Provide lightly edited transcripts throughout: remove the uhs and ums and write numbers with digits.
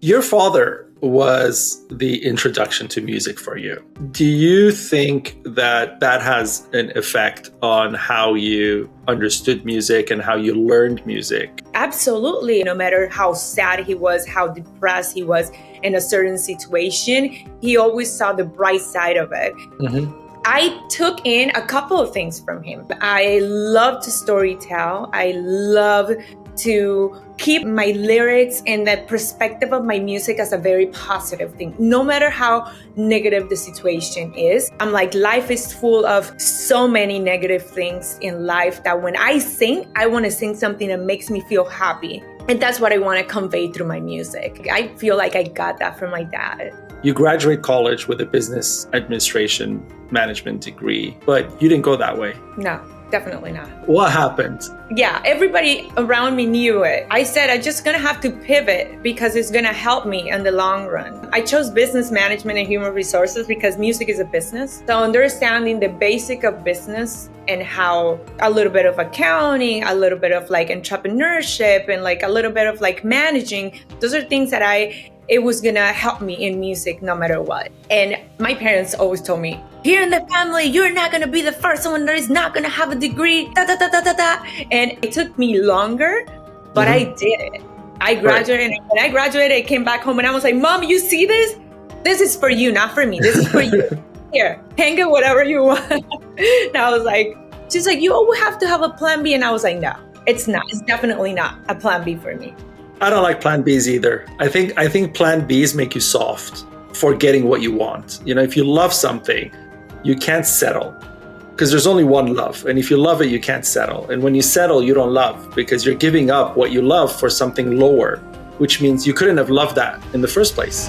Your father was the introduction to music for you. Do you think that that has an effect on how you understood music and how you learned music? Absolutely. No matter how sad he was, how depressed he was in a certain situation, he always saw the bright side of it. Mm-hmm. I took in a couple of things from him. I love to storytell. I love to keep my lyrics and the perspective of my music as a very positive thing. No matter how negative the situation is, I'm like, life is full of so many negative things in life that when I sing, I want to sing something that makes me feel happy. And that's what I want to convey through my music. I feel like I got that from my dad. You graduate college with a business administration management degree, but you didn't go that way. No, definitely not. What happened? Yeah, everybody around me knew it. I said, I'm just going to have to pivot because it's going to help me in the long run. I chose business management and human resources because music is a business. So understanding the basic of business and how a little bit of accounting, a little bit of like entrepreneurship and like a little bit of like managing, those are things that it was gonna help me in music no matter what. And my parents always told me, here in the family, you're not gonna be the first one that is not gonna have a degree, da da da da da da. And it took me longer, but I did it. I graduated, and when I graduated, I came back home and I was like, Mom, you see this? This is for you, not for me. This is for you. Here, hang it whatever you want. And I was like, she's like, you always have to have a plan B. And I was like, no, it's not. It's definitely not a plan B for me. I don't like plan Bs either. I think plan Bs make you soft for getting what you want. You know, if you love something, you can't settle because there's only one love. And if you love it, you can't settle. And when you settle, you don't love because you're giving up what you love for something lower, which means you couldn't have loved that in the first place.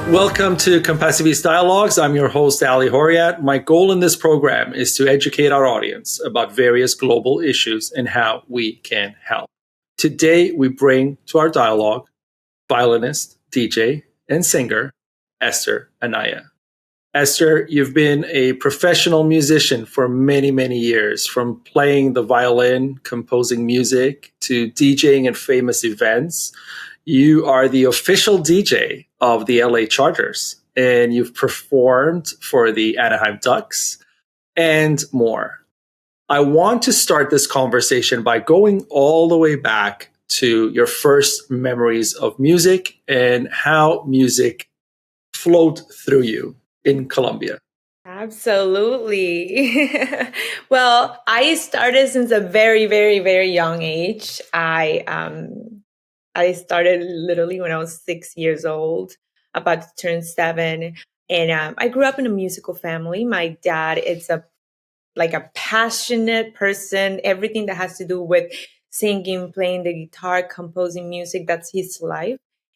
Welcome to Compassiviste Dialogues. I'm your host, Ali Horiat. My goal in this program is to educate our audience about various global issues and how we can help. Today, we bring to our dialogue violinist, DJ, and singer, Esther Anaya. Esther, you've been a professional musician for many, many years, from playing the violin, composing music, to DJing at famous events. You are the official DJ of the LA Chargers, and you've performed for the Anaheim Ducks and more. I want to start this conversation by going all the way back to your first memories of music and how music flowed through you in Colombia. Absolutely. Well, I started since a very, very, very young age. I started literally when I was 6 years old, about to turn 7. And I grew up in a musical family. My dad is a passionate person. Everything that has to do with singing, playing the guitar, composing music, that's his life.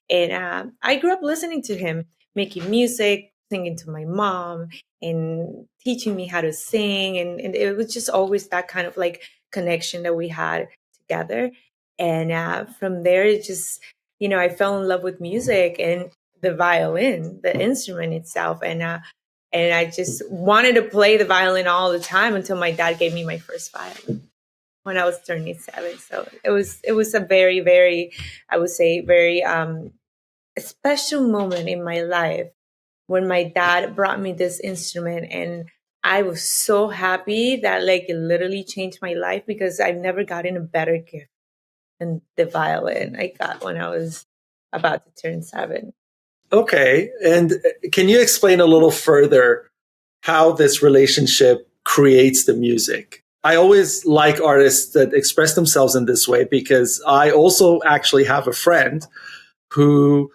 And I grew up listening to him, making music, singing to my mom, and teaching me how to sing. And it was just always that kind of like connection that we had together. And from there, it just, I fell in love with music and the violin, the instrument itself. And I just wanted to play the violin all the time until my dad gave me my first violin when I was turning 7. So it was a very, very, I would say, very special moment in my life when my dad brought me this instrument. And I was so happy that like it literally changed my life because I've never gotten a better gift than the violin I got when I was about to turn 7. Okay. And can you explain a little further how this relationship creates the music? I always like artists that express themselves in this way because I also actually have a friend who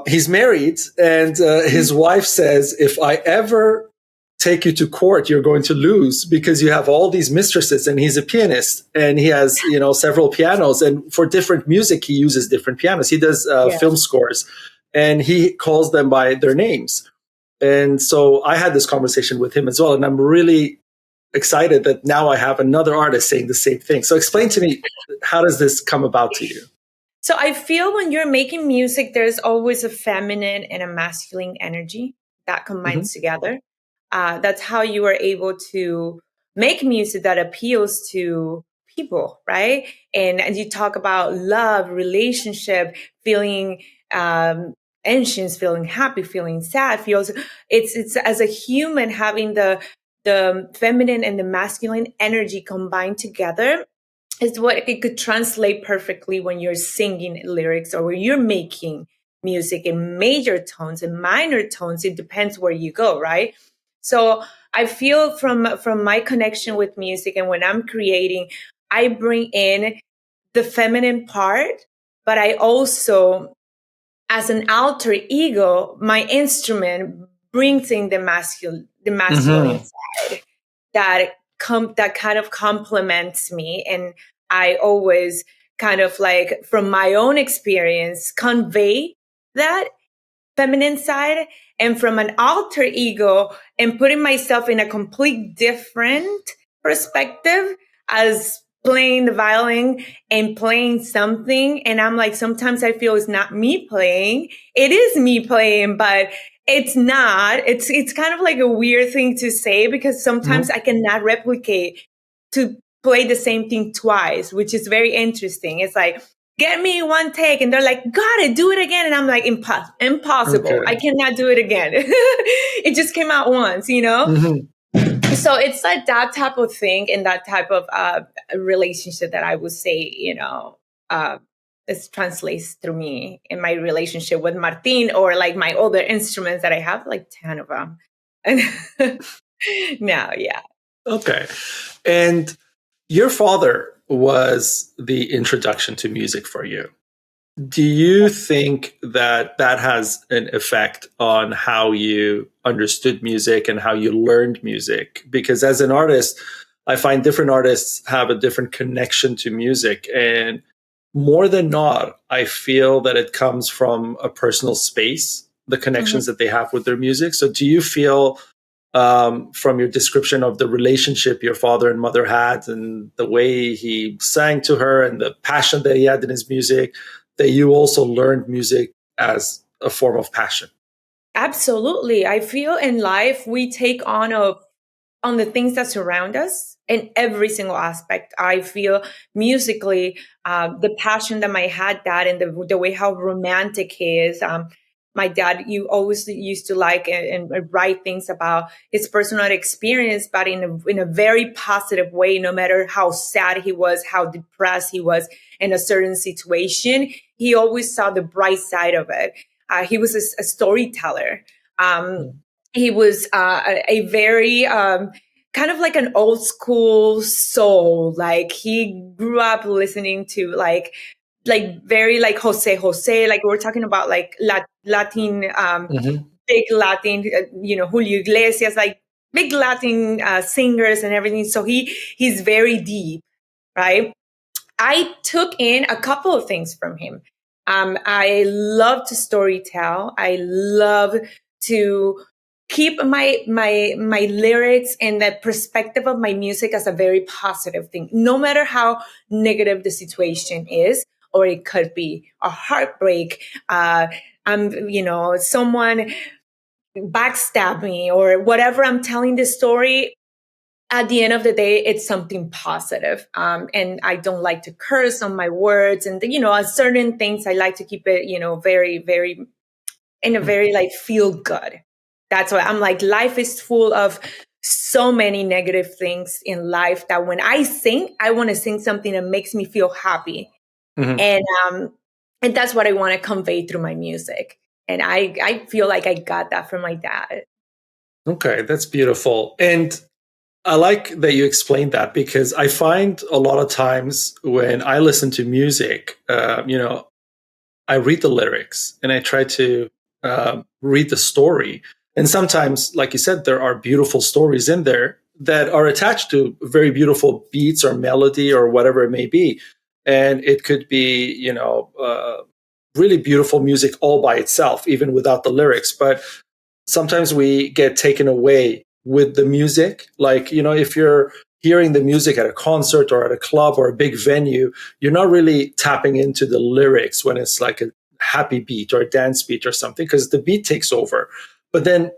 he's married and his wife says, if I ever take you to court, you're going to lose because you have all these mistresses, and he's a pianist and he has, several pianos, and for different music, he uses different pianos. He does film scores and he calls them by their names. And so I had this conversation with him as well. And I'm really excited that now I have another artist saying the same thing. So explain to me, how does this come about to you? So I feel when you're making music, there's always a feminine and a masculine energy that Hmm. combines together. That's how you are able to make music that appeals to people, right? And you talk about love, relationship, feeling anxious, feeling happy, feeling sad. Feels it's as a human having the feminine and the masculine energy combined together is what it could translate perfectly when you're singing lyrics or when you're making music in major tones and minor tones. It depends where you go, right? So I feel from my connection with music and when I'm creating, I bring in the feminine part, but I also, as an alter ego, my instrument brings in the masculine Hmm. side that kind of complements me. And I always kind of like from my own experience convey that feminine side, and from an alter ego and putting myself in a complete different perspective as playing the violin and playing something. And I'm like, sometimes I feel it's not me playing. It is me playing, but it's not. It's kind of like a weird thing to say because sometimes Hmm. I cannot replicate to play the same thing twice, which is very interesting. It's like, get me one take. And they're like, got it, do it again. And I'm like, impossible. Okay. I cannot do it again. It just came out once, you know? Hmm. So it's like that type of thing and that type of relationship that I would say, this translates through me in my relationship with Martin or like my other instruments that I have, like 10 of them. And now, yeah. Okay. And your father was the introduction to music for you. Do you think that that has an effect on how you understood music and how you learned music? Because as an artist, I find different artists have a different connection to music. And more than not, I feel that it comes from a personal space, the connections that they have with their music. So do you feel from your description of the relationship your father and mother had and the way he sang to her and the passion that he had in his music, that you also learned music as a form of passion? Absolutely. I feel in life we take on the things that surround us in every single aspect. I feel musically, the passion that my dad and the way how romantic he is. My dad, you always used to like and write things about his personal experience, but in a very positive way. No matter how sad he was, how depressed he was in a certain situation, he always saw the bright side of it. He was a storyteller. Um, he was a very kind of like an old school soul. Like he grew up listening to like very like Jose, like we were talking about like Latin, Mm-hmm. big Latin, Julio Iglesias, like big Latin singers and everything. So he's very deep, right? I took in a couple of things from him. I love to storytell. I love to keep my lyrics and the perspective of my music as a very positive thing, no matter how negative the situation is, or it could be a heartbreak. Someone backstab me or whatever. I'm telling the story at the end of the day, it's something positive. And I don't like to curse on my words and, certain things I like to keep it, very, very, in a very like feel good. That's why I'm like, life is full of so many negative things in life that when I sing, I want to sing something that makes me feel happy. Mm-hmm. And, um, and that's what I want to convey through my music. And I feel like I got that from my dad. Okay, that's beautiful. And I like that you explained that because I find a lot of times when I listen to music, I read the lyrics and I try to read the story. And sometimes, like you said, there are beautiful stories in there that are attached to very beautiful beats or melody or whatever it may be. And it could be, really beautiful music all by itself, even without the lyrics. But sometimes we get taken away with the music. Like, if you're hearing the music at a concert or at a club or a big venue, you're not really tapping into the lyrics when it's like a happy beat or a dance beat or something, because the beat takes over. But then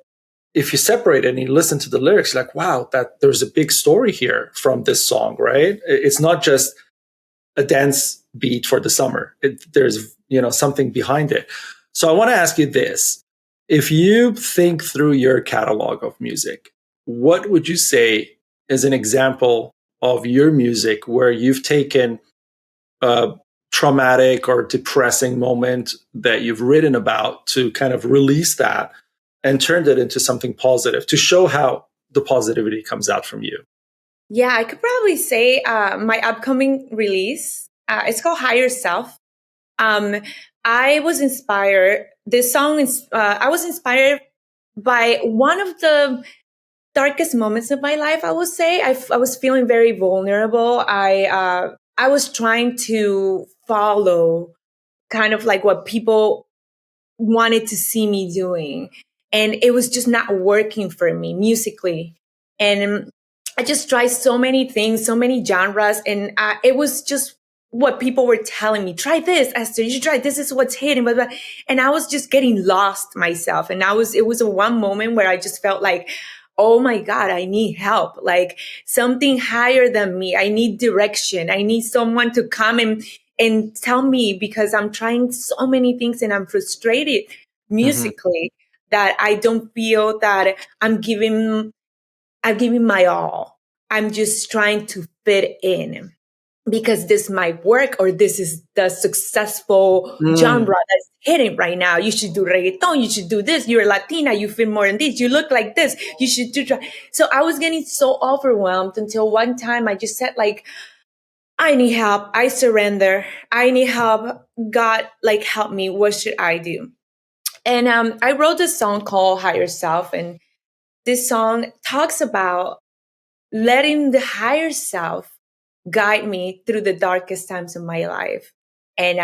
if you separate it and you listen to the lyrics, you're like, wow, that there's a big story here from this song, right? It's not just a dance beat for the summer. There's, something behind it. So I want to ask you this. If you think through your catalog of music, what would you say is an example of your music where you've taken a traumatic or depressing moment that you've written about to kind of release that and turned it into something positive to show how the positivity comes out from you? Yeah, I could probably say my upcoming release. It's called Higher Self. I was inspired. This song is. I was inspired by one of the darkest moments of my life. I would say I was feeling very vulnerable. I was trying to follow kind of like what people wanted to see me doing, and it was just not working for me musically. And I just tried so many things, so many genres, and it was just what people were telling me. Try this, Esther. You should try. This is what's hitting. Blah, blah. And I was just getting lost myself. And it was a one moment where I just felt like, oh my God, I need help. Like something higher than me. I need direction. I need someone to come and tell me, because I'm trying so many things and I'm frustrated Mm-hmm. musically that I don't feel that I'm giving my all. I'm just trying to fit in because this might work, or this is the successful genre Mm. that's hitting right now. You should do reggaeton. You should do this. You're Latina. You fit more in this. You look like this. You should do. So I was getting so overwhelmed until one time I just said like, I need help. I surrender. I need help. God, like, help me. What should I do? And I wrote this song called Higher Self. And this song talks about letting the higher self guide me through the darkest times of my life. And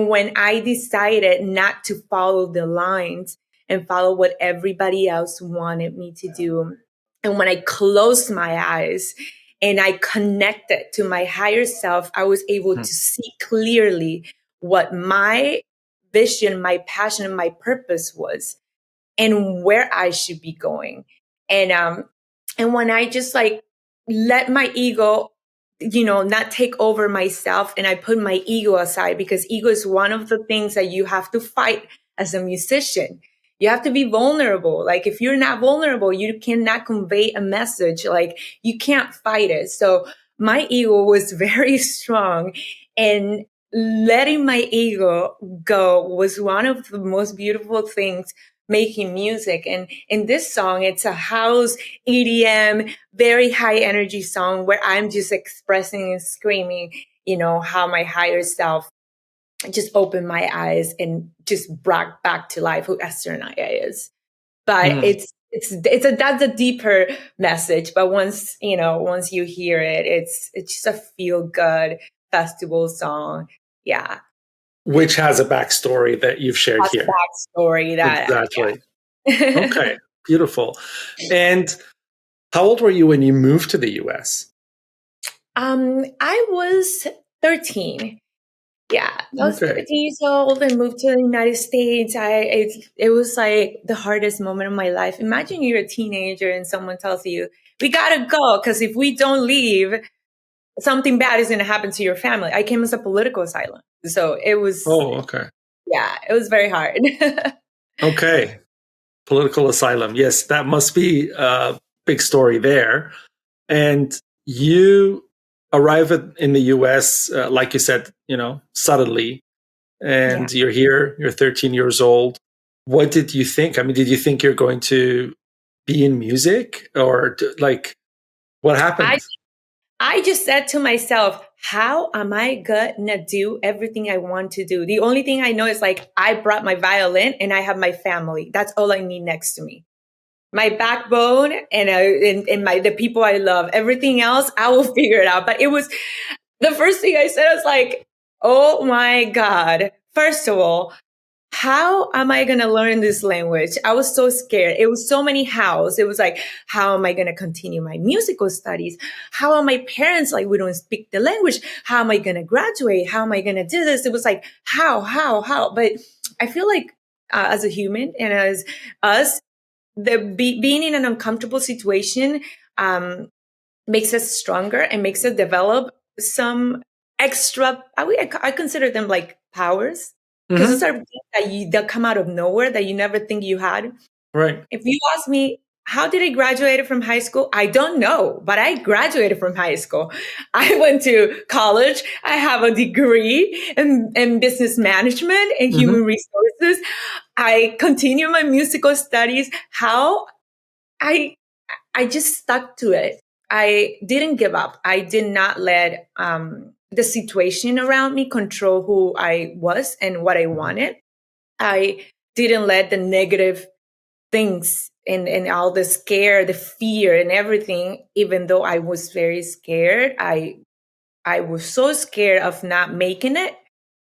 when I decided not to follow the lines and follow what everybody else wanted me to do, and when I closed my eyes and I connected to my higher self, I was able to see clearly what my vision, my passion, and my purpose was, and where I should be going. And when I just like let my ego, not take over myself, and I put my ego aside, because ego is one of the things that you have to fight as a musician. You have to be vulnerable. Like if you're not vulnerable, you cannot convey a message. Like you can't fight it. So my ego was very strong, and letting my ego go was one of the most beautiful things making music. And in this song, it's a house EDM, very high energy song where I'm just expressing and screaming, how my higher self just opened my eyes and just brought back to life who Esther Anaya is. But Mm. that's a deeper message. But once you hear it, it's just a feel good festival song. Yeah. Which has a backstory that you've shared That's here. backstory that, Exactly. yeah. Okay. Beautiful. And how old were you when you moved to the US? I was 13. Yeah, I was Okay. 13 years old and moved to the United States. It was like the hardest moment of my life. Imagine you're a teenager and someone tells you, we gotta go, because if we don't leave, something bad is gonna happen to your family. I came as a political asylum. So it was, Oh, okay. yeah, it was very hard. Okay. Political asylum. Yes, that must be a big story there. And you arrive in the US, like you said, suddenly, Yeah. and you're here, you're 13 years old. What did you think? I mean, did you think you're going to be in music, or like what I happened? I just said to myself, how am I gonna do everything I want to do? The only thing I know is like I brought my violin and I have my family. That's all I need next to me. My backbone and the people I love. Everything else, I will figure it out. But it was the first thing I said. I was like, oh my God. First of all, how am I going to learn this language? I was so scared. It was so many hows. It was like, how am I going to continue my musical studies? How are my parents like, we don't speak the language? How am I going to graduate? How am I going to do this? It was like, how? But I feel like as a human and as us, being in an uncomfortable situation makes us stronger and makes us develop some extra, I consider them like powers, because those are things that come out of nowhere that you never think you had. Right. If you ask me, how did I graduate from high school? I don't know, but I graduated from high school. I went to college. I have a degree in business management and human resources. I continue my musical studies. How I just stuck to it. I didn't give up. I did not let the situation around me control who I was and what I wanted. I didn't let the negative things and all the scare, the fear and everything, even though I was very scared, I was so scared of not making it.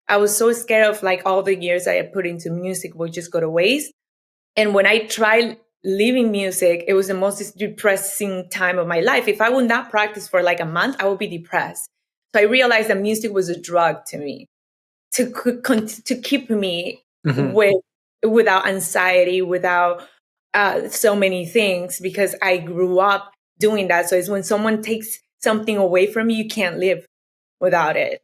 I was so scared of like all the years I had put into music would just go to waste. And when I tried leaving music, it was the most depressing time of my life. If I would not practice for like a month, I would be depressed. So I realized that music was a drug to me to keep me without anxiety, without so many things, because I grew up doing that. So it's when someone takes something away from you, you can't live without it.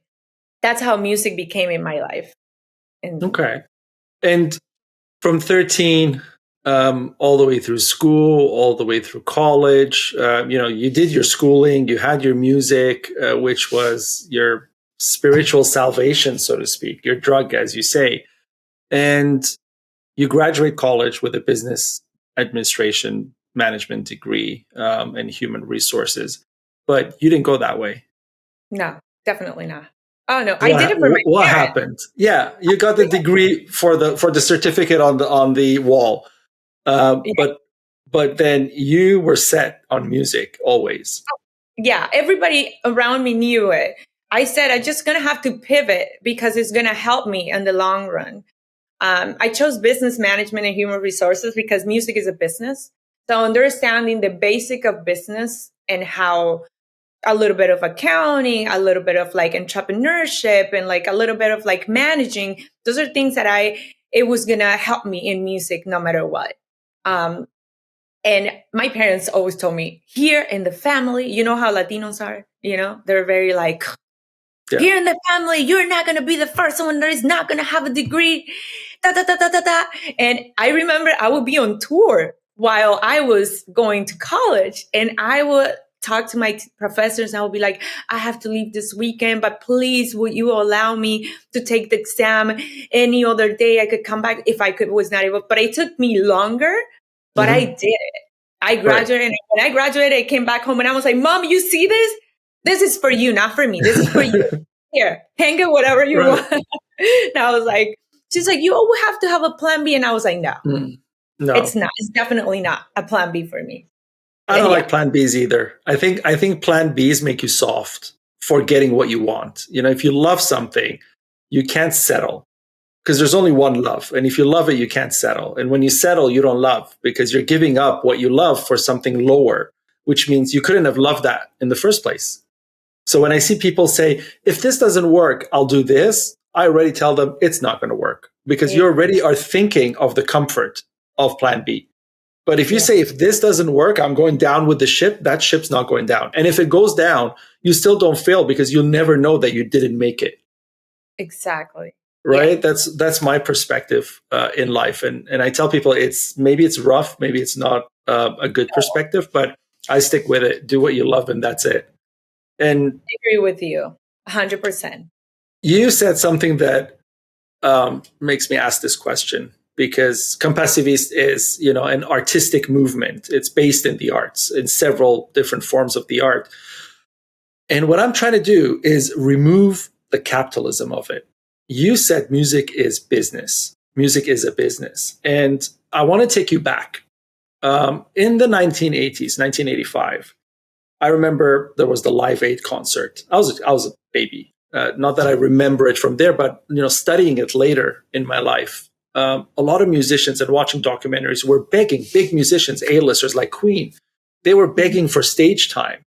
That's how music became in my life. Okay. And from 13 all the way through school, all the way through college, you did your schooling, you had your music, which was your spiritual salvation, so to speak, your drug, as you say. And you graduate college with a business administration management degree and human resources, but you didn't go that way. No, definitely not. Oh no, I did What it for my what parents. happened? Yeah, you got the degree for the certificate on the wall, but then you were set on music always. Yeah, everybody around me knew it. I said, I'm just going to have to pivot because it's going to help me in the long run. I chose business management and human resources because music is a business. So understanding the basic of business and how a little bit of accounting, a little bit of like entrepreneurship and like a little bit of like managing, those are things that it was going to help me in music no matter what. And my parents always told me, here in the family, you know how Latinos are, they're very like, here in the family, you're not going to be the first one that is not going to have a degree. Da, da, da, da, da, da. And I remember I would be on tour while I was going to college, and I would talk to my professors and I would be like, I have to leave this weekend, but please, would you allow me to take the exam any other day? I could come back if I was not able, but it took me longer, but I did it. I graduated. Right. And when I graduated, I came back home and I was like, Mom, you see this? This is for you, not for me. This is for you. Here, hang it whatever you want. And I was like, she's like, you always have to have a plan B. And I was like, no, No, it's not. It's definitely not a plan B for me. I don't like plan Bs either. I think plan Bs make you soft for getting what you want. If you love something, you can't settle because there's only one love. And if you love it, you can't settle. And when you settle, you don't love because you're giving up what you love for something lower, which means you couldn't have loved that in the first place. So when I see people say, if this doesn't work, I'll do this, I already tell them it's not going to work because you already are thinking of the comfort of plan B. But if you say, if this doesn't work, I'm going down with the ship, that ship's not going down. And if it goes down, you still don't fail because you'll never know that you didn't make it. Exactly. Right. Yeah. That's my perspective in life. And I tell people maybe it's rough. Maybe it's not a good perspective, but I stick with it. Do what you love. And that's it. And I agree with you 100%. You said something that makes me ask this question because Compassiviste is, an artistic movement. It's based in the arts, in several different forms of the art. And what I'm trying to do is remove the capitalism of it. You said music is business. Music is a business. And I want to take you back. In the 1980s, 1985, I remember there was the Live Aid concert. I was a baby. Not that I remember it from there, but studying it later in my life, a lot of musicians and watching documentaries were begging, big musicians, A-listers like Queen, they were begging for stage time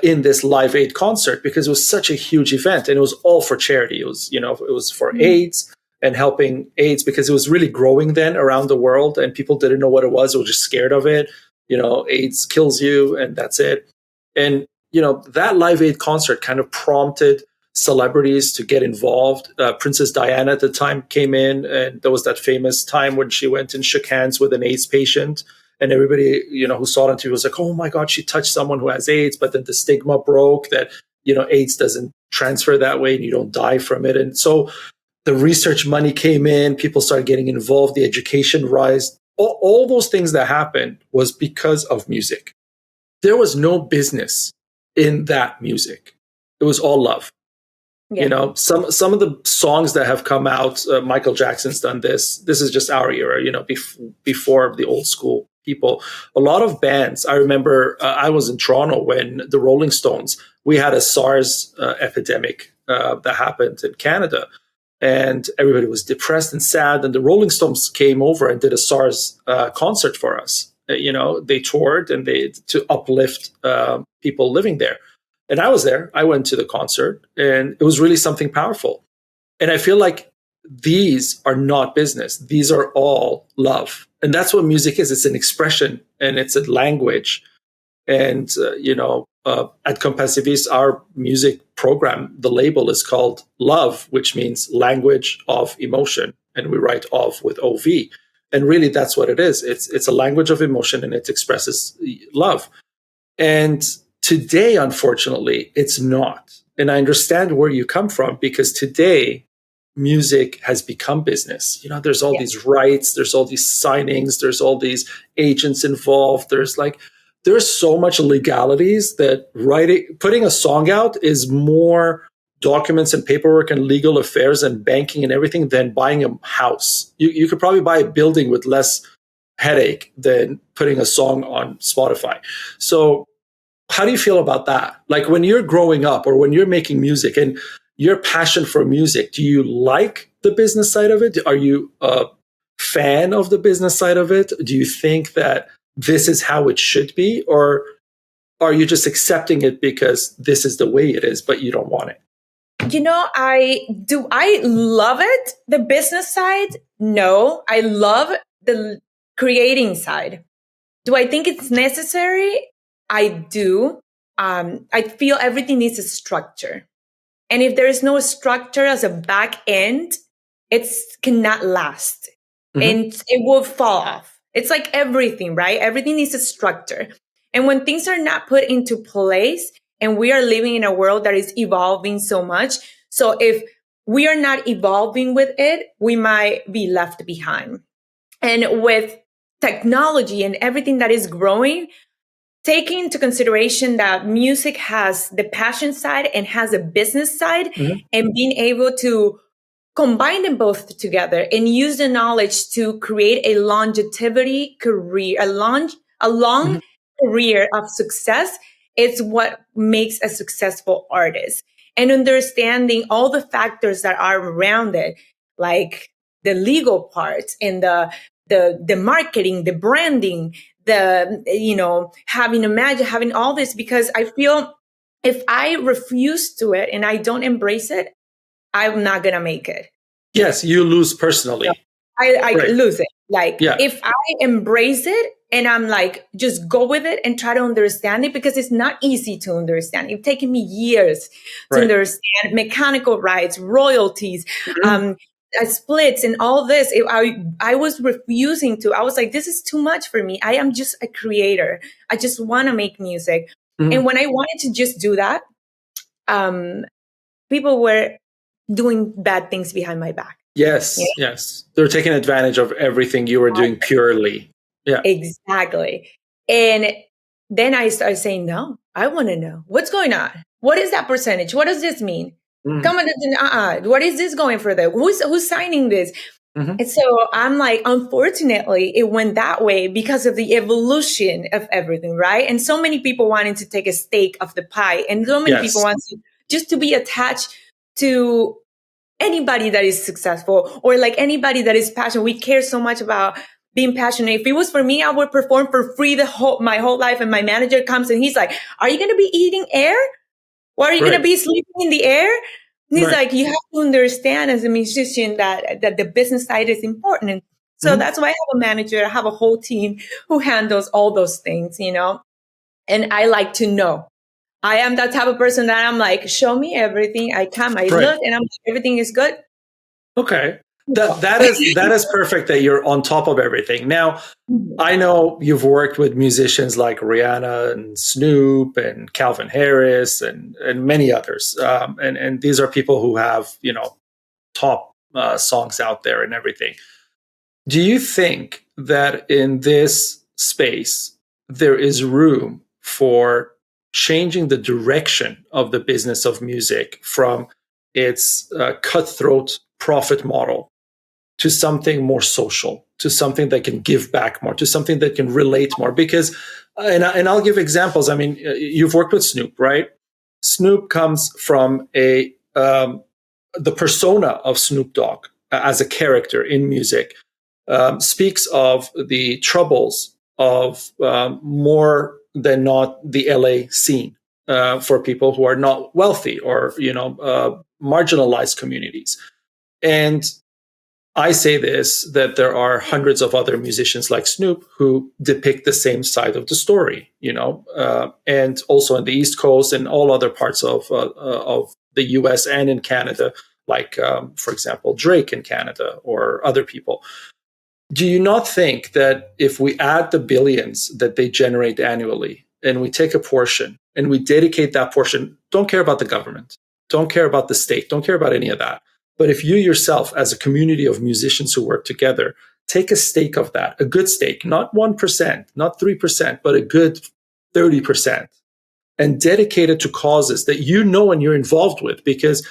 in this Live Aid concert because it was such a huge event and it was all for charity. It was, it was for AIDS and helping AIDS because it was really growing then around the world and people didn't know what it was. They were just scared of it. AIDS kills you and that's it. And, that Live Aid concert kind of prompted celebrities to get involved. Princess Diana at the time came in, and there was that famous time when she went and shook hands with an AIDS patient. And everybody, who saw it on TV was like, oh my God, she touched someone who has AIDS. But then the stigma broke that, AIDS doesn't transfer that way and you don't die from it. And so the research money came in, people started getting involved, the education rise. All those things that happened was because of music. There was no business in that music. It was all love. Yeah. Some of the songs that have come out, Michael Jackson's done this. This is just our era, before the old school people. A lot of bands, I remember I was in Toronto when the Rolling Stones, we had a SARS epidemic that happened in Canada. And everybody was depressed and sad. And the Rolling Stones came over and did a SARS concert for us. They toured and to uplift people living there. And I was there. I went to the concert and it was really something powerful. And I feel like these are not business. These are all love. And that's what music is. It's an expression and it's a language. And, at Compassiviste, our music program, the label is called Love, which means language of emotion. And we write of with OV. And really, that's what it is. It's a language of emotion and it expresses love. And today, unfortunately, it's not. And I understand where you come from because today, music has become business. There's all these rights, there's all these signings, there's all these agents involved. There's so much legalities that putting a song out is more documents and paperwork and legal affairs and banking and everything than buying a house. You could probably buy a building with less headache than putting a song on Spotify. So how do you feel about that? Like when you're growing up or when you're making music and your passion for music, do you like the business side of it? Are you a fan of the business side of it? Do you think that this is how it should be? Or are you just accepting it because this is the way it is, but you don't want it? I love it. The business side? No, I love the creating side. Do I think it's necessary? I do. I feel everything needs a structure. And if there is no structure as a back end, it cannot last. And it will fall off. It's like everything, right? Everything needs a structure. And when things are not put into place, and we are living in a world that is evolving so much. So if we are not evolving with it, we might be left behind. And with technology and everything that is growing, taking into consideration that music has the passion side and has a business side, and being able to combine them both together and use the knowledge to create a longevity career, a long career of success is what makes a successful artist. And understanding all the factors that are around it, like the legal parts and the marketing, the branding, having all this, because I feel if I refuse to it and I don't embrace it, I'm not going to make it. Yes, you lose personally. I lose it. If I embrace it and I'm like, just go with it and try to understand it, because it's not easy to understand. It's taken me years to understand mechanical rights, royalties, splits and all this. I was refusing to. I was like, this is too much for me. I am just a creator. I just want to make music. And when I wanted to just do that, people were doing bad things behind my back. Yes. They're taking advantage of everything you were doing purely. Yeah. Exactly. And then I started saying, no, I want to know what's going on. What is that percentage? What does this mean? Come on, what is this going for? Who's signing this? And so I'm like, unfortunately, it went that way because of the evolution of everything, right? And so many people wanting to take a stake of the pie, and so many people want to just to be attached to anybody that is successful or like anybody that is passionate. We care so much about being passionate. If it was for me, I would perform for free my whole life. And my manager comes and he's like, "Are you going to be eating air? Or are you going to Right. be sleeping in the air?" And he's Right. like, "You have to understand as a musician that the business side is important." And so Mhm. that's why I have a manager. I have a whole team who handles all those things, you know, and I like to know. I am that type of person that I'm like, show me everything. I come, I Right. look, and I'm like, everything is good. Okay. That is perfect that you're on top of everything. Now, I know you've worked with musicians like Rihanna and Snoop and Calvin Harris and many others, and these are people who have top songs out there and everything. Do you think that in this space there is room for changing the direction of the business of music from its cutthroat profit model to something more social, to something that can give back more, to something that can relate more? Because, and I'll give examples. I mean, you've worked with Snoop, right? Snoop comes from the persona of Snoop Dogg as a character in music, speaks of the troubles of more than not the LA scene for people who are not wealthy or marginalized communities. And I say this, that there are hundreds of other musicians like Snoop who depict the same side of the story, and also in the East Coast and all other parts of the US and in Canada, like, for example, Drake in Canada or other people. Do you not think that if we add the billions that they generate annually and we take a portion and we dedicate that portion, don't care about the government, don't care about the state, don't care about any of that. But if you yourself, as a community of musicians who work together, take a stake of that, a good stake, not 1%, not 3%, but a good 30%, and dedicate it to causes that you know and you're involved with, because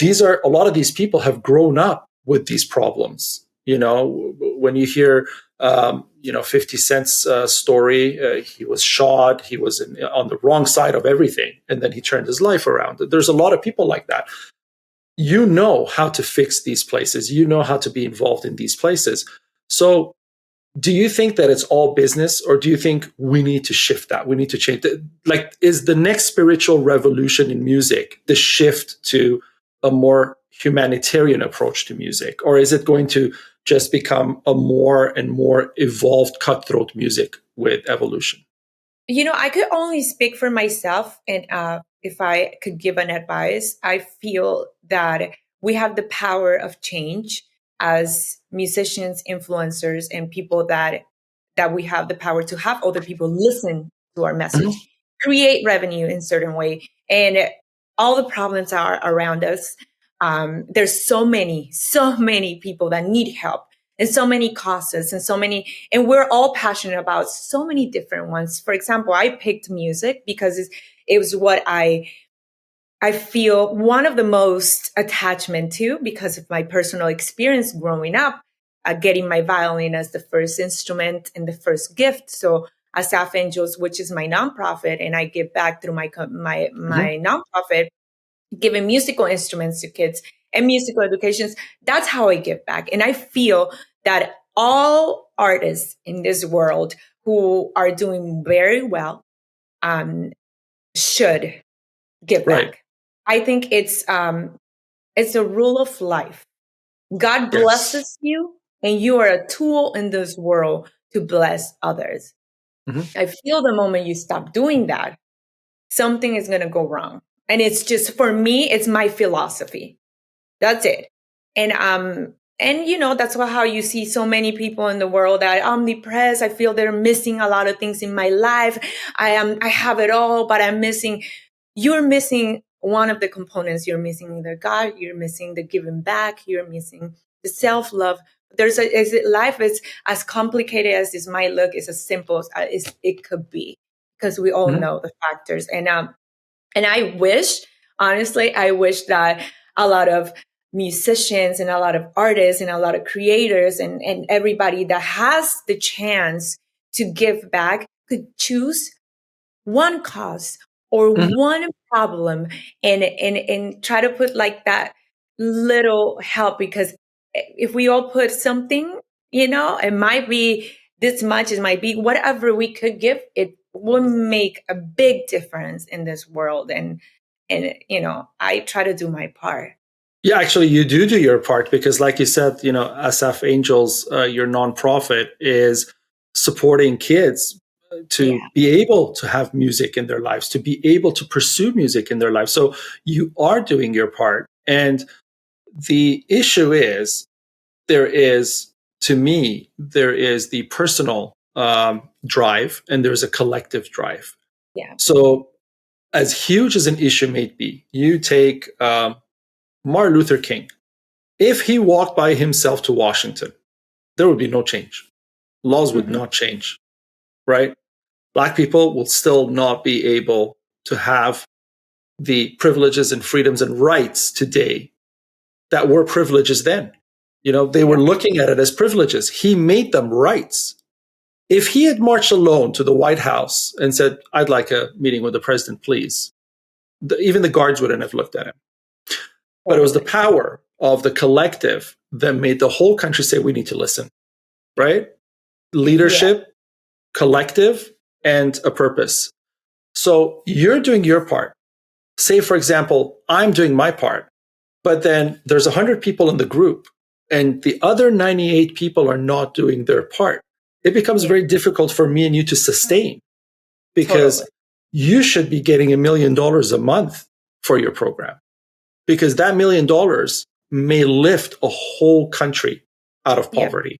a lot of these people have grown up with these problems. When you hear 50 Cent's story, he was shot, he was on the wrong side of everything, and then he turned his life around. There's a lot of people like that. You know how to fix these places, you know how to be involved in these places. So do you think that it's all business, or do you think we need to shift that? We need to change that? Like, is the next spiritual revolution in music the shift to a more humanitarian approach to music? Or is it going to just become a more and more evolved cutthroat music with evolution? I could only speak for myself. And if I could give an advice, I feel that we have the power of change as musicians, influencers, and people that we have the power to have other people listen to our message, Mhm. create revenue in certain way. And all the problems are around us. There's so many people that need help and so many causes and we're all passionate about so many different ones. For example, I picked music because it was what I feel one of the most attachment to because of my personal experience growing up, getting my violin as the first instrument and the first gift. So Asaf Angels, which is my nonprofit, and I give back through Mhm. my nonprofit, giving musical instruments to kids and musical educations. That's how I give back. And I feel that all artists in this world who are doing very well um, should give Right. back. I think it's a rule of life. God Yes. blesses you, and you are a tool in this world to bless others. Mhm. I feel the moment you stop doing that, something is going to go wrong. And it's just, for me, it's my philosophy. That's it. And that's how you see so many people in the world that I'm depressed. I feel they're missing a lot of things in my life. I have it all, but you're missing one of the components. You're missing either God, you're missing the giving back, you're missing the self-love. Life is as complicated as this might look, it's as simple as it could be, because we all Mhm. know the factors. And I wish, honestly, I wish that a lot of musicians and a lot of artists and a lot of creators and everybody that has the chance to give back could choose one cause or Mhm. one problem and try to put like little help, because if we all put something, it might be this much, it might be whatever we could give, it will make a big difference in this world. And I try to do my part. Yeah, actually, you do your part because, like you said, SF Angels, your nonprofit, is supporting kids to Yeah. be able to have music in their lives, to be able to pursue music in their lives. So you are doing your part. And the issue is, to me, there is the personal drive and there's a collective drive. Yeah. So, as huge as an issue may be, you take Martin Luther King. If he walked by himself to Washington, there would be no change. Laws would Mm-hmm. not change, right? Black people will still not be able to have the privileges and freedoms and rights today that were privileges then. They were looking at it as privileges. He made them rights. If he had marched alone to the White House and said, "I'd like a meeting with the president, please," even the guards wouldn't have looked at him. But it was the power of the collective that made the whole country say, "We need to listen," right? Leadership, collective, and a purpose. So you're doing your part. Say, for example, I'm doing my part, but then there's 100 people in the group and the other 98 people are not doing their part. It becomes very difficult for me and you to sustain because you should be getting $1 million a month for your program, because that $1 million may lift a whole country out of poverty,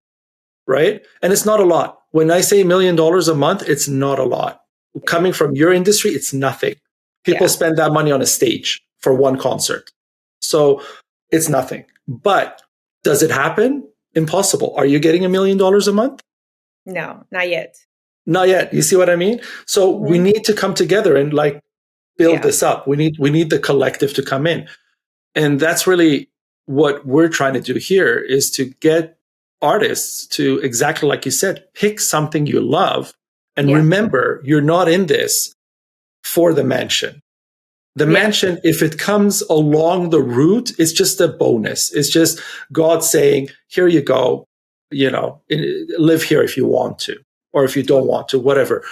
right? And it's not a lot. When I say $1 million a month, it's not a lot. Coming from your industry, it's nothing. People spend that money on a stage for one concert. So it's nothing. But does it happen? Impossible. Are you getting $1 million a month? No, not yet. Not yet. You see what I mean? So we need to come together and build this up. We need the collective to come in. And that's really what we're trying to do here, is to get artists to, exactly like you said, pick something you love. And remember, you're not in this for the mansion. The mansion, if it comes along the route, it's just a bonus. It's just God saying, "Here you go, live here if you want to, or if you don't want to, whatever."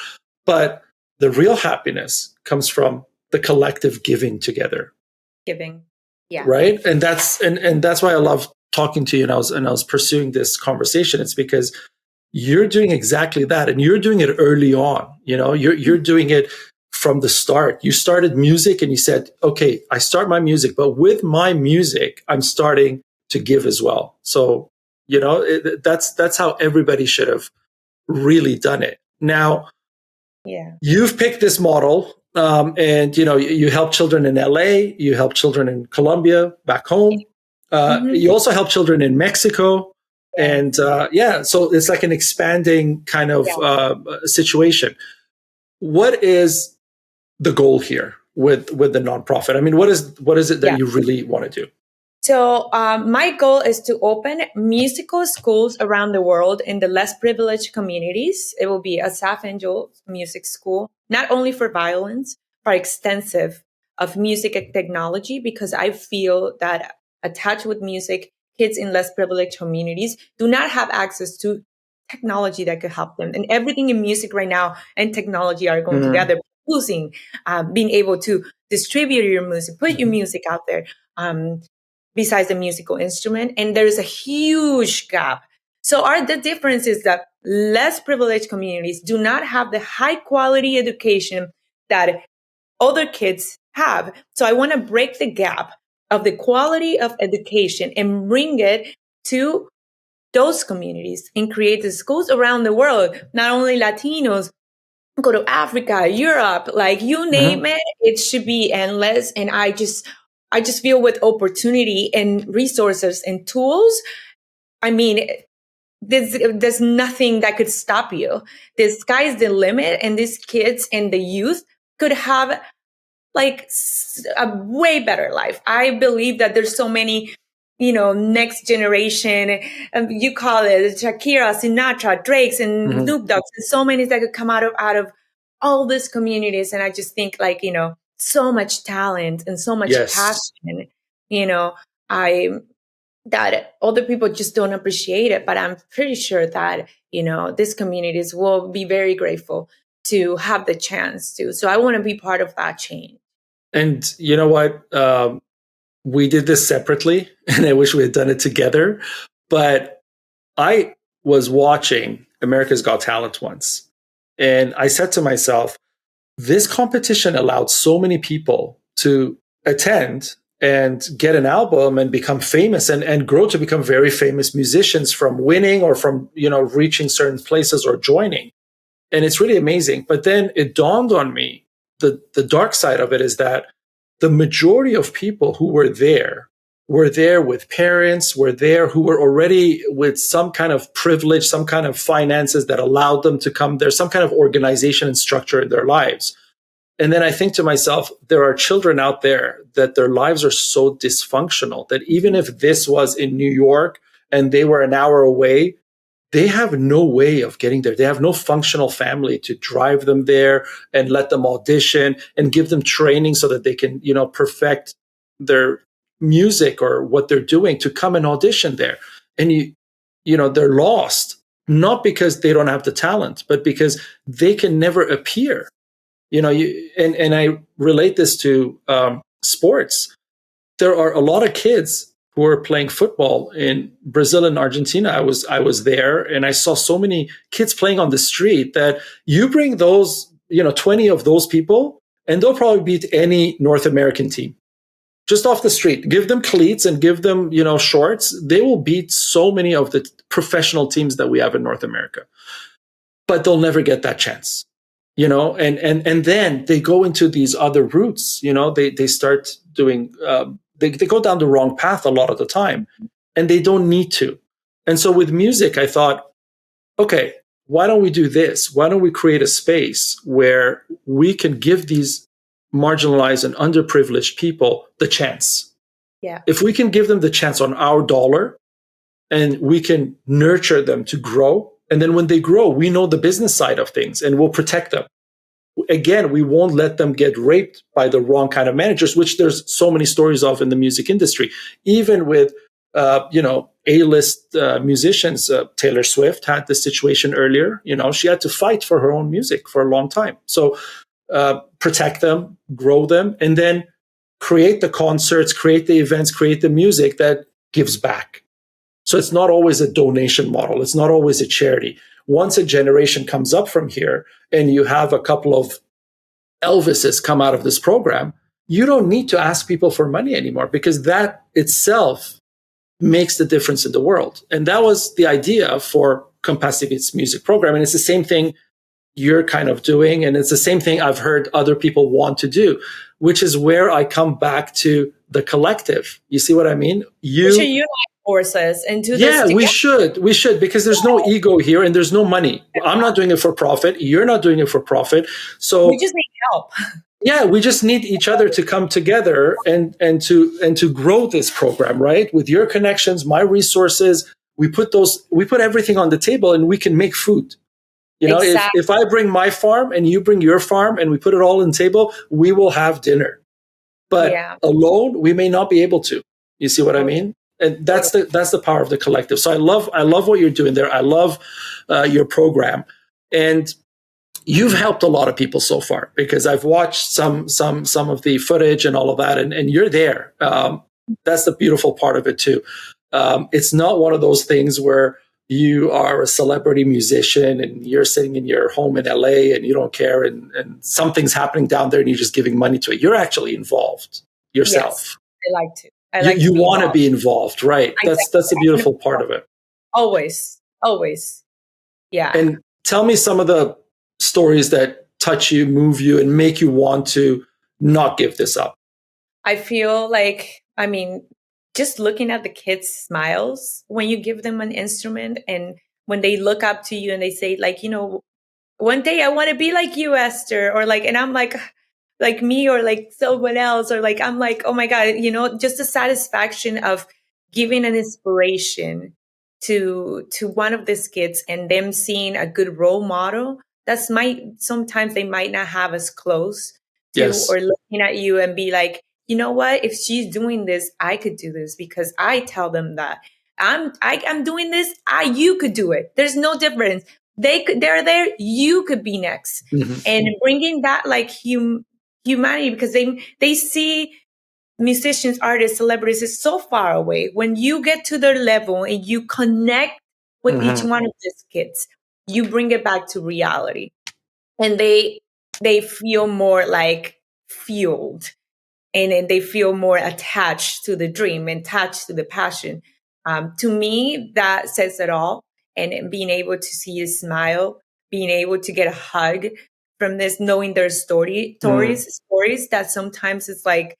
But the real happiness comes from the collective giving together. Giving. Yeah. Right. And that's why I love talking to you. And I was pursuing this conversation. It's because you're doing exactly that. And you're doing it early on. You're doing it from the start. You started music and you said, "Okay, I start my music, but with my music, I'm starting to give as well." So, that's how everybody should have really done it. Now, you've picked this model, and you help children in LA, you help children in Colombia, back home. You also help children in Mexico, and so it's like an expanding kind of situation. What is the goal here with the nonprofit? I mean, what is it that you really want to do? So my goal is to open musical schools around the world in the less privileged communities. It will be a Staff Angel music school, not only for violins, but extensive of music and technology, because I feel that attached with music, kids in less privileged communities do not have access to technology that could help them. And everything in music right now and technology are going together, producing, being able to distribute your music, put your music out there. Besides the musical instrument. And there is a huge gap. So the difference is that less privileged communities do not have the high quality education that other kids have. So I want to break the gap of the quality of education and bring it to those communities and create the schools around the world. Not only Latinos, go to Africa, Europe, like you name it, it should be endless. And I just feel with opportunity and resources and tools, I mean, there's nothing that could stop you. The sky's the limit, and these kids and the youth could have like a way better life. I believe that there's so many, next generation, you call it Shakira, Sinatra, Drakes, and Snoop Dogg's, and so many that could come out of all these communities. And I just think so much talent and so much passion, I that other people just don't appreciate it. But I'm pretty sure that, these communities will be very grateful to have the chance to. So I want to be part of that change. And you know what? We did this separately, and I wish we had done it together. But I was watching America's Got Talent once, and I said to myself, this competition allowed so many people to attend and get an album and become famous and grow to become very famous musicians from winning or from, reaching certain places or joining. And it's really amazing. But then it dawned on me, the dark side of it is that the majority of people who were there with parents, were there who were already with some kind of privilege, some kind of finances that allowed them to come there, some kind of organization and structure in their lives. And then I think to myself, there are children out there that their lives are so dysfunctional that even if this was in New York and they were an hour away, they have no way of getting there. They have no functional family to drive them there and let them audition and give them training so that they can, perfect their music or what they're doing to come and audition there. And they're lost, not because they don't have the talent, but because they can never appear. And I relate this to sports. There are a lot of kids who are playing football in Brazil and Argentina. I was there, and I saw so many kids playing on the street that you bring those, 20 of those people, and they'll probably beat any North American team just off the street. Give them cleats and give them, shorts. They will beat so many of the professional teams that we have in North America, but they'll never get that chance. And then they go into these other routes. They start doing. They go down the wrong path a lot of the time, and they don't need to. And so with music, I thought, okay, why don't we do this? Why don't we create a space where we can give these marginalized and underprivileged people the chance? Yeah. If we can give them the chance on our dollar, and we can nurture them to grow. And then when they grow, we know the business side of things and we'll protect them. Again, we won't let them get raped by the wrong kind of managers, which there's so many stories of in the music industry. Even with, A-list musicians, Taylor Swift had this situation earlier. She had to fight for her own music for a long time. So protect them, grow them, and then create the concerts, create the events, create the music that gives back. So it's not always a donation model. It's not always a charity. Once a generation comes up from here and you have a couple of Elvises come out of this program, you don't need to ask people for money anymore because that itself makes the difference in the world. And that was the idea for Compassiviste music program. And it's the same thing you're kind of doing. And it's the same thing I've heard other people want to do, which is where I come back to the collective. You see what I mean? We should unite forces and do this together. We should, because there's no ego here and there's no money. I'm not doing it for profit. You're not doing it for profit. So we just need help. Yeah, we just need each other to come together and to grow this program, right? With your connections, my resources, we put everything on the table and we can make food. Exactly. If I bring my farm and you bring your farm and we put it all on the table, we will have dinner. But alone, we may not be able to. You see what I mean? And that's the power of the collective. So I love what you're doing there. I love your program, and you've helped a lot of people so far because I've watched some of the footage and all of that, and you're there. That's the beautiful part of it too. It's not one of those things where you are a celebrity musician and you're sitting in your home in LA and you don't care and something's happening down there and you're just giving money to it. You're actually involved yourself. Yes, I like to. You want to be involved, right? Exactly. That's the beautiful part of it. Always. Yeah. And tell me some of the stories that touch you, move you, and make you want to not give this up. I feel like, just looking at the kids' smiles when you give them an instrument and when they look up to you and they say, like, one day I want to be like you, Esther, or like, and I'm like me or like someone else, or like, I'm like, oh my God, just the satisfaction of giving an inspiration to one of these kids and them seeing a good role model sometimes they might not have as close to, or looking at you and be like, you know what? If she's doing this, I could do this, because I tell them that I'm doing this. You could do it. There's no difference. They're there. You could be next. Mhm. And bringing that like humanity, because they see musicians, artists, celebrities is so far away. When you get to their level and you connect with each Mhm. one of these kids, you bring it back to reality, and they feel more like fueled, and then they feel more attached to the dream and attached to the passion. To me, that says it all. And being able to see you smile, being able to get a hug from this, knowing their Mhm. stories that sometimes it's like,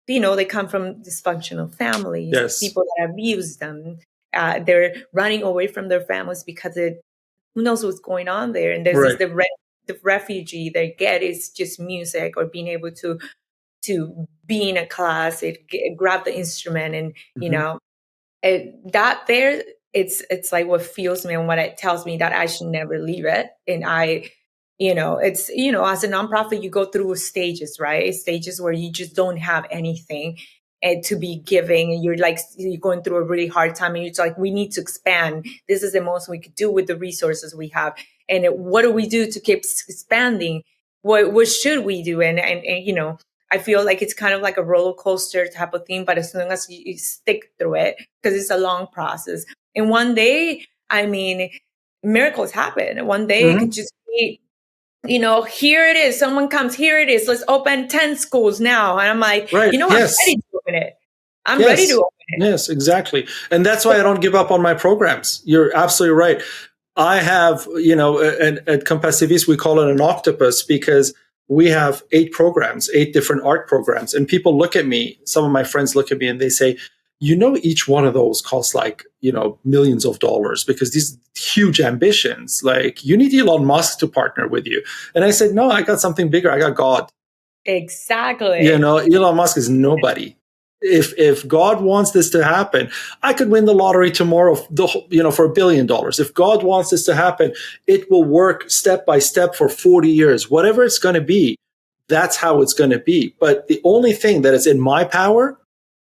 they come from dysfunctional families, Yes. people that abuse them. They're running away from their families because who knows what's going on there. And there's this, Right. the refugee they get is just music, or being able to be in a class, grab the instrument, and Mhm. that there, it's like what fuels me and what it tells me that I should never leave it. And it's, as a nonprofit, you go through stages, right? Stages where you just don't have anything and to be giving, and you're going through a really hard time, and it's like, we need to expand. This is the most we could do with the resources we have. And what do we do to keep expanding? What should we do? And I feel like it's kind of like a roller coaster type of thing, but as long as you stick through it, because it's a long process. And one day, I mean, miracles happen. One day it could Mhm. just be, here it is. Someone comes, here it is. Let's open 10 schools now. And I'm like, Right. I'm Yes. ready to open it. I'm ready to Yes. open it. Yes, exactly. And that's why I don't give up on my programs. You're absolutely right. I have, at Compassiviste, we call it an octopus because we have 8 programs, 8 different art programs. And people look at me, some of my friends look at me and they say, each one of those costs like, millions of dollars because these huge ambitions, like you need Elon Musk to partner with you. And I said, no, I got something bigger. I got God. Exactly. Elon Musk is nobody. If God wants this to happen, I could win the lottery tomorrow, for $1 billion. If God wants this to happen, it will work step by step for 40 years. Whatever it's going to be, that's how it's going to be. But the only thing that is in my power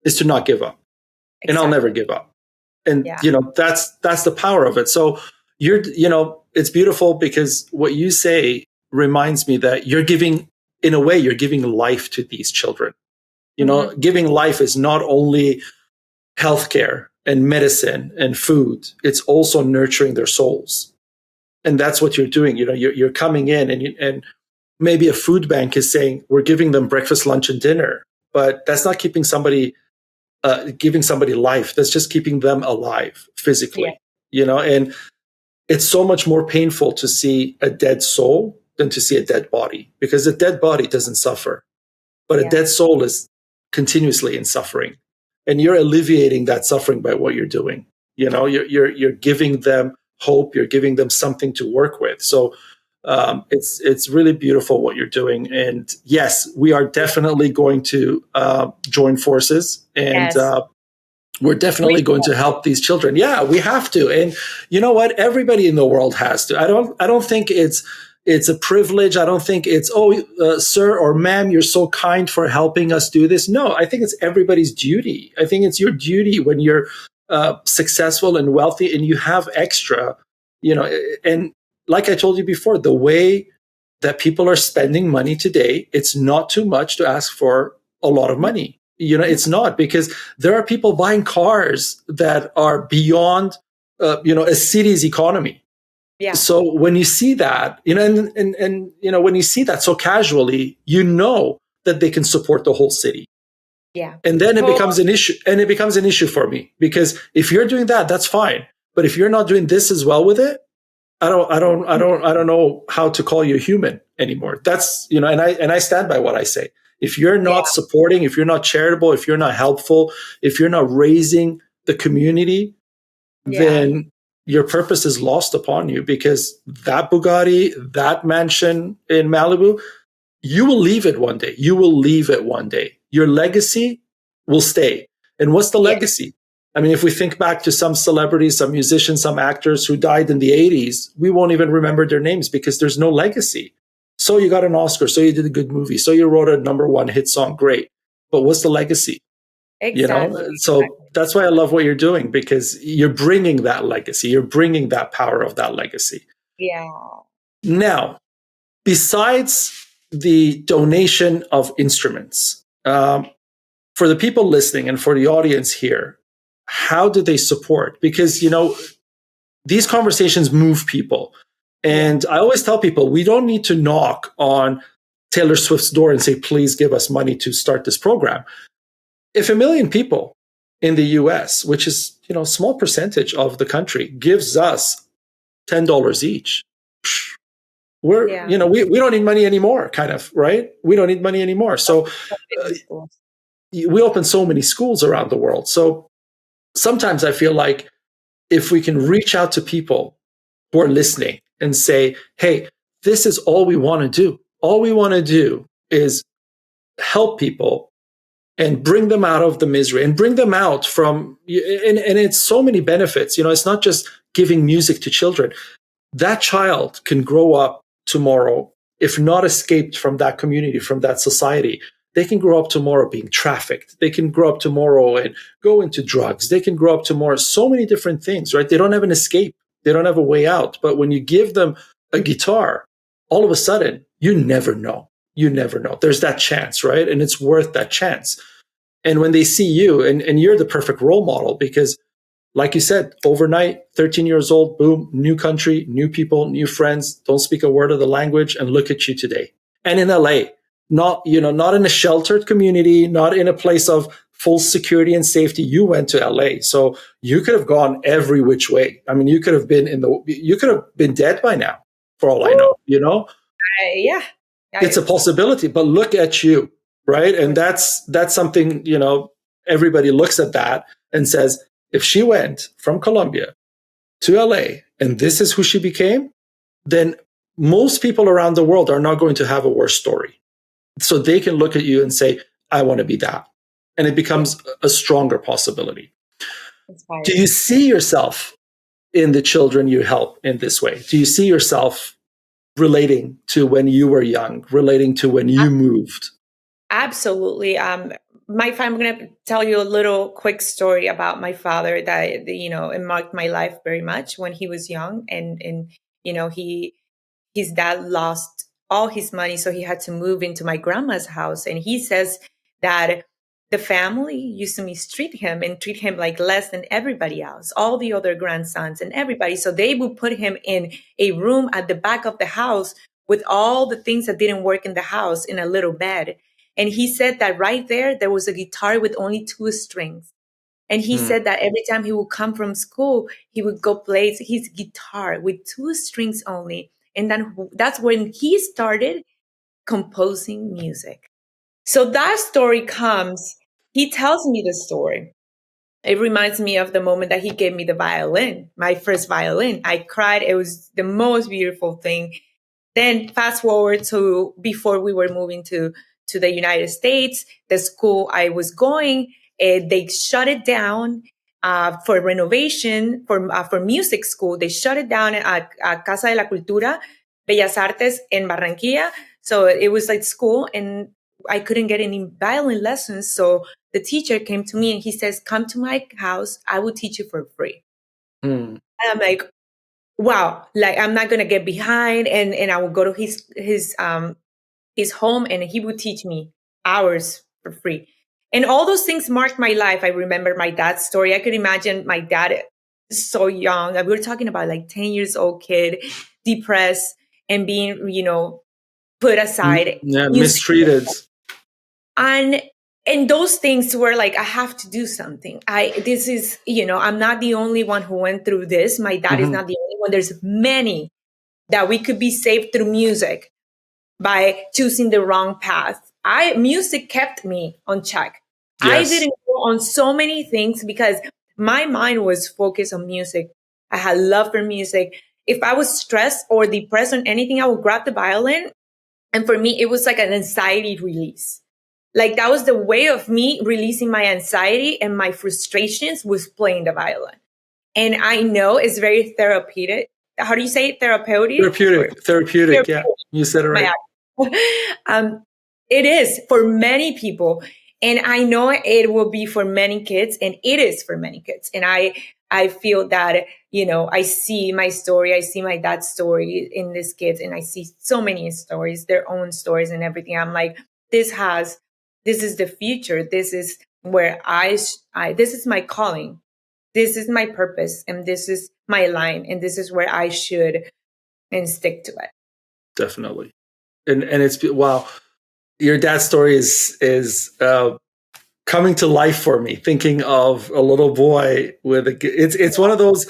is to not give up, and I'll never Exactly. give up. And Yeah. that's the power of it. So it's beautiful because what you say reminds me that in a way, you're giving life to these children. Hmm. Giving life is not only healthcare and medicine and food, it's also nurturing their souls. And that's what you're doing. You're coming in and maybe a food bank is saying, we're giving them breakfast, lunch, and dinner. But that's not giving somebody life. That's just keeping them alive Yeah. physically, and it's so much more painful to see a dead soul than to see a dead body because a dead body doesn't suffer. But a Yeah. dead soul is continuously in suffering, and you're alleviating that suffering by what you're doing. You're giving them hope. You're giving them something to work with. So it's really beautiful what you're doing. And yes, we are definitely going to join forces, and Yes. we're We, definitely going to help these children. Yeah, we have to. And you know what? Everybody in the world has to. I don't think it's a privilege. I don't think it's, sir or ma'am, you're so kind for helping us do this. No, I think it's everybody's duty. I think it's your duty when you're successful and wealthy and you have extra, and like I told you before, the way that people are spending money today, it's not too much to ask for a lot of money. It's not, because there are people buying cars that are beyond, a city's economy. yeah. So when you see that, and when you see that so casually, that they can support the whole city. Yeah. And then it Totally. becomes an issue. And it becomes an issue for me because if you're doing that, that's fine. But if you're not doing this as well with it, I don't know how to call you human anymore. That's, and I stand by what I say. If you're Yeah. not supporting, if you're not charitable, if you're not helpful, if you're not raising the community, Yeah. then your purpose is lost upon you because that Bugatti, that mansion in Malibu, you will leave it one day. You will leave it one day. Your legacy will stay. And what's the Yeah. legacy? I mean, if we think back to some celebrities, some musicians, some actors who died in the 80s, we won't even remember their names because there's no legacy. So you got an Oscar. So you did a good movie. So you wrote a #1 hit song. Great. but what's the legacy? Exactly. So that's why I love what you're doing, because you're bringing that legacy, you're bringing that power of that legacy. Yeah. Now, besides the donation of instruments, for the people listening and for the audience here, how do they support? Because, these conversations move people. And I always tell people, we don't need to knock on Taylor Swift's door and say, please give us money to start this program. If 1 million people in the US, which is, a small percentage of the country, gives us $10 each, we don't need money anymore, kind of, right? We don't need money anymore. So we open so many schools around the world. So sometimes I feel like if we can reach out to people who are listening and say, hey, this is all we want to do. All we want to do is help people and bring them out of the misery and bring them out from, and it's so many benefits. It's not just giving music to children. That child can grow up tomorrow, if not escaped from that community, from that society. They can grow up tomorrow being trafficked. They can grow up tomorrow and go into drugs. They can grow up tomorrow, so many different things, right? They don't have an escape. They don't have a way out. But when you give them a guitar, all of a sudden, you never know. You never know. There's that chance, right? And it's worth that chance. And when they see you, and you're the perfect role model, because like you said, overnight, 13 years old, boom, new country, new people, new friends, don't speak a word of the language, and look at you today. And in LA, not in a sheltered community, not in a place of full security and safety. You went to LA. So you could have gone every which way. I mean, you could have been dead by now, for all I know, Yeah. It's a possibility, but look at you, right? And that's something, everybody looks at that and says, if she went from Colombia to LA and this is who she became, then most people around the world are not going to have a worse story. So they can look at you and say, I want to be that. And it becomes a stronger possibility. Do you see yourself in the children you help in this way? Do you see yourself relating to when you were young, relating to when you moved? Absolutely. I'm going to tell you a little quick story about my father that, it marked my life very much when he was young. And his dad lost all his money, so he had to move into my grandma's house. And he says that the family used to mistreat him and treat him like less than everybody else, all the other grandsons and everybody. So they would put him in a room at the back of the house with all the things that didn't work in the house in a little bed. And he said that right there was a guitar with only 2 strings. And he said that every time he would come from school, he would go play his guitar with 2 strings only. And then that's when he started composing music. So that story comes, he tells me the story. It reminds me of the moment that he gave me the violin, my first violin. I cried. It was the most beautiful thing. Then fast forward to before we were moving to the United States, the school I was going, they shut it down for renovation, for music school. They shut it down at Casa de la Cultura, Bellas Artes in Barranquilla. So it was like school, and I couldn't get any violin lessons. So the teacher came to me and he says, come to my house. I will teach you for free. And I'm like, wow, like I'm not going to get behind. And I would go to his home and he would teach me hours for free. And all those things marked my life. I remember my dad's story. I could imagine my dad so young. We were talking about like 10 years old kid, depressed and being, put aside. Yeah, mistreated. And those things were like, I have to do something. I'm not the only one who went through this. My dad is not the only one. There's many that we could be saved through music by choosing the wrong path. Music kept me on check. Yes. I didn't go on so many things because my mind was focused on music. I had love for music. If I was stressed or depressed on anything, I would grab the violin. And for me, it was like an anxiety release. Like that was the way of me releasing my anxiety and my frustrations was playing the violin. And I know it's very therapeutic. How do you say it? Therapeutic. Yeah, you said it right. It is for many people. And I know it will be for many kids, and it is for many kids. And I feel that, I see my story, I see my dad's story in these kids, and I see so many stories, their own stories and everything. I'm like, this is the future. This is where this is my calling. This is my purpose, and this is my line, and this is where I should and stick to it. Definitely. And it's, wow, your dad's story is coming to life for me, thinking of a little boy with it's one of those,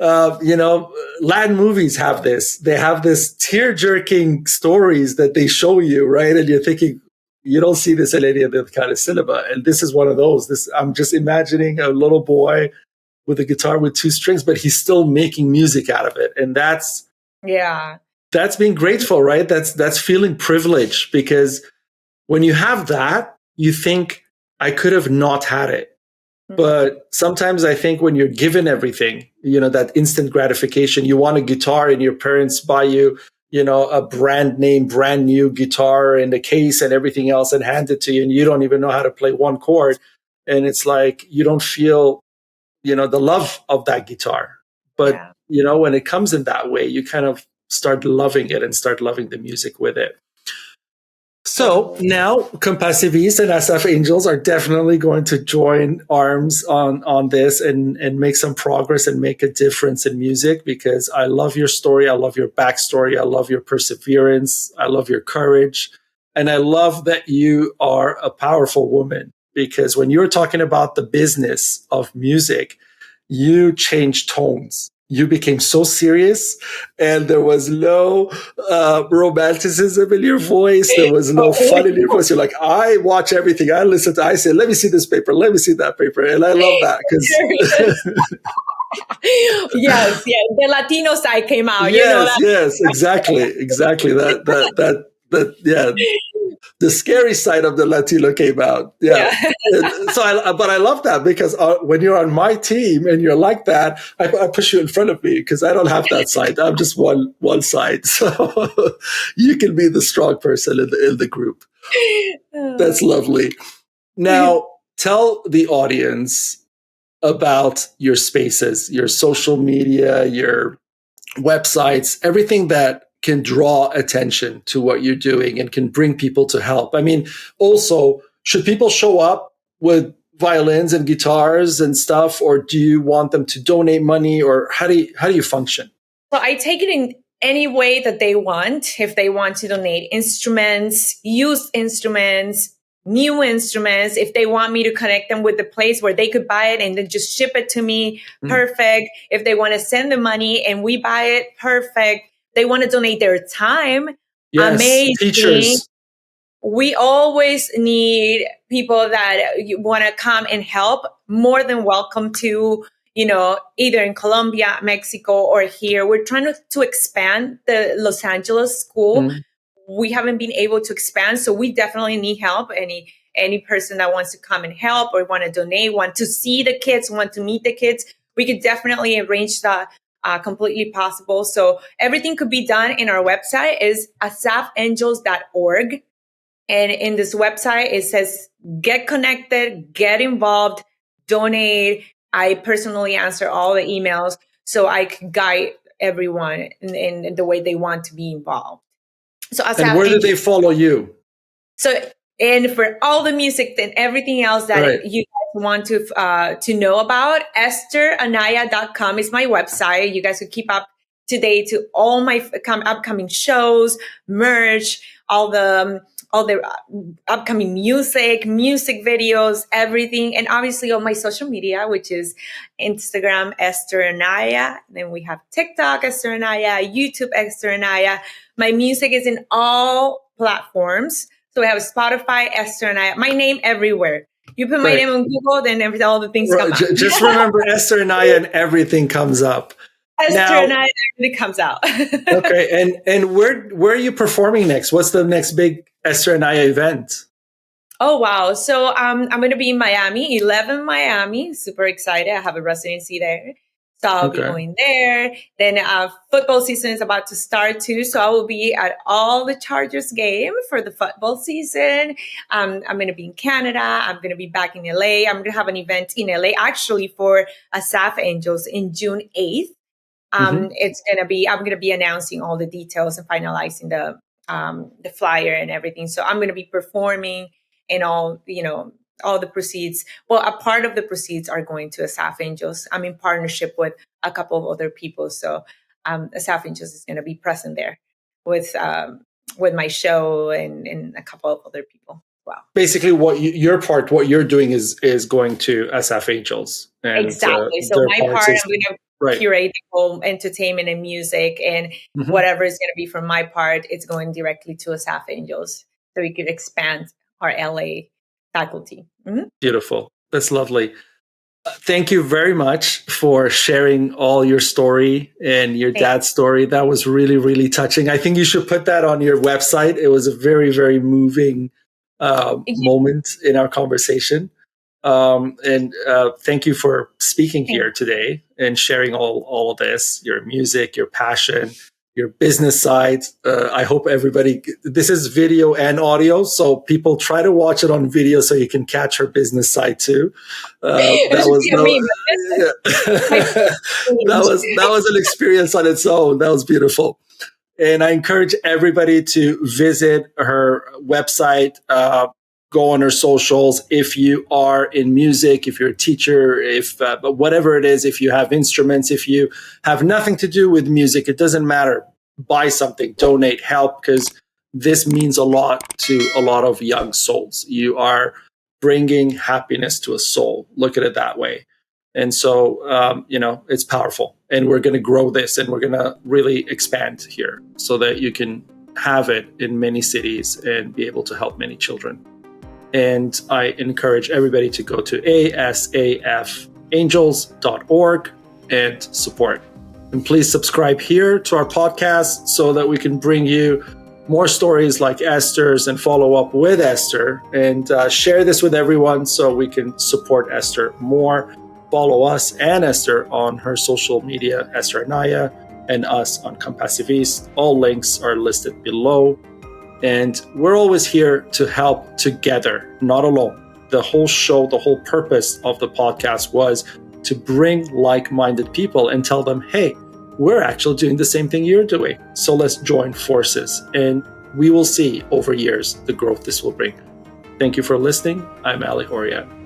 Latin movies have this. They have this tear-jerking stories that they show you, right? And you're thinking, you don't see this in any other kind of cinema. And this is one of those. I'm just imagining a little boy with a guitar with two strings, but he's still making music out of it. And that's being grateful, right? That's feeling privileged, because when you have that, you think, I could have not had it. But sometimes I think when you're given everything, that instant gratification, you want a guitar and your parents buy you, a brand new guitar and a case and everything else and hand it to you, and you don't even know how to play one chord. And it's like, you don't feel, the love of that guitar. But, when it comes in that way, you kind of start loving it and start loving the music with it. So now Compassiviste and SF Angels are definitely going to join arms on this and make some progress and make a difference in music, because I love your story. I love your backstory. I love your perseverance. I love your courage. And I love that you are a powerful woman, because when you're talking about the business of music, you change tones. You became so serious, and there was no romanticism in your voice. There was no fun in your voice. You're like, I watch everything. I listen to, I say, let me see this paper. Let me see that paper. And I love that, because yes, the Latino side came out. Yes, exactly. The scary side of the Latino came out. Yeah. But I love that, because when you're on my team and you're like that, I push you in front of me, because I don't have that side. I'm just one side. So you can be the strong person in the group. That's lovely. Now, tell the audience about your spaces, your social media, your websites, everything that can draw attention to what you're doing and can bring people to help. I mean, also, should people show up with violins and guitars and stuff, or do you want them to donate money, or how do you function? So I take it in any way that they want. If they want to donate instruments, used instruments, new instruments, if they want me to connect them with the place where they could buy it and then just ship it to me, perfect. If they want to send the money and we buy it, perfect. They want to donate their time. Yes, amazing. Teachers. We always need people that want to come and help. More than welcome to, either in Colombia, Mexico, or here. We're trying to expand the Los Angeles school. We haven't been able to expand, so we definitely need help. Any person that wants to come and help, or want to donate, want to see the kids, want to meet the kids, we could definitely arrange that. Completely possible. So everything could be done in our website is asafangels.org. And in this website, it says, get connected, get involved, donate. I personally answer all the emails, so I can guide everyone in the way they want to be involved. So and where do they follow you? So, and for all the music and everything else that you guys want to know about, EstherAnaya.com is my website. You guys could keep up to date to all my upcoming shows, merch, all the upcoming music videos, everything. And obviously on my social media, which is Instagram, Esther Anaya. Then we have TikTok, Esther Anaya, YouTube, Esther Anaya. My music is in all platforms. So we have Spotify, Esther Anaya, my name everywhere. You put my name on Google, then all the things come out. Just remember Esther Anaya and everything comes up. Esther Anaya, everything comes out. Okay. And where are you performing next? What's the next big Esther Anaya event? Oh, wow. So I'm going to be in Miami, 11 Miami. Super excited. I have a residency there. So I'll be Okay. going there. Then football season is about to start too. So I will be at all the Chargers game for the football season. I'm going to be in Canada. I'm going to be back in LA. I'm going to have an event in LA actually for Asaf Angels in June 8th. It's going to be, I'm going to be announcing all the details and finalizing the flyer and everything. So I'm going to be performing and all, all the proceeds. Well, a part of the proceeds are going to Asaf Angels. I'm in partnership with a couple of other people. So Asaf Angels is going to be present there with my show and a couple of other people. Wow. Basically, what you're doing is going to SF Angels, and Exactly. So their my parts part, is I'm going to right. curate the whole entertainment and music, and whatever is going to be from my part, it's going directly to Asaf Angels, so we could expand our LA faculty. Beautiful. That's lovely. Thank you very much for sharing all your story and your dad's story. That was really, really touching. I think you should put that on your website. It was a very, very moving moment in our conversation. And thank you for speaking here today and sharing all of this, your music, your passion, your business side. I hope this is video and audio, so people try to watch it on video so you can catch her business side too. That was an experience on its own. That was beautiful. And I encourage everybody to visit her website, go on her socials. If you are in music, if you're a teacher, but whatever it is, if you have instruments, if you have nothing to do with music, it doesn't matter. Buy something, donate, help, because this means a lot to a lot of young souls. You are bringing happiness to a soul. Look at it that way. And so, it's powerful. And we're going to grow this and we're going to really expand here so that you can have it in many cities and be able to help many children. And I encourage everybody to go to asafangels.org and support. And please subscribe here to our podcast so that we can bring you more stories like Esther's and follow up with Esther, and share this with everyone so we can support Esther more. Follow us and Esther on her social media, Esther Anaya, and us on Compassiviste. All links are listed below. And we're always here to help together, not alone. The whole show, the whole purpose of the podcast was to bring like-minded people and tell them, hey, we're actually doing the same thing you're doing. So let's join forces. And we will see over years the growth this will bring. Thank you for listening. I'm Ali Horiat.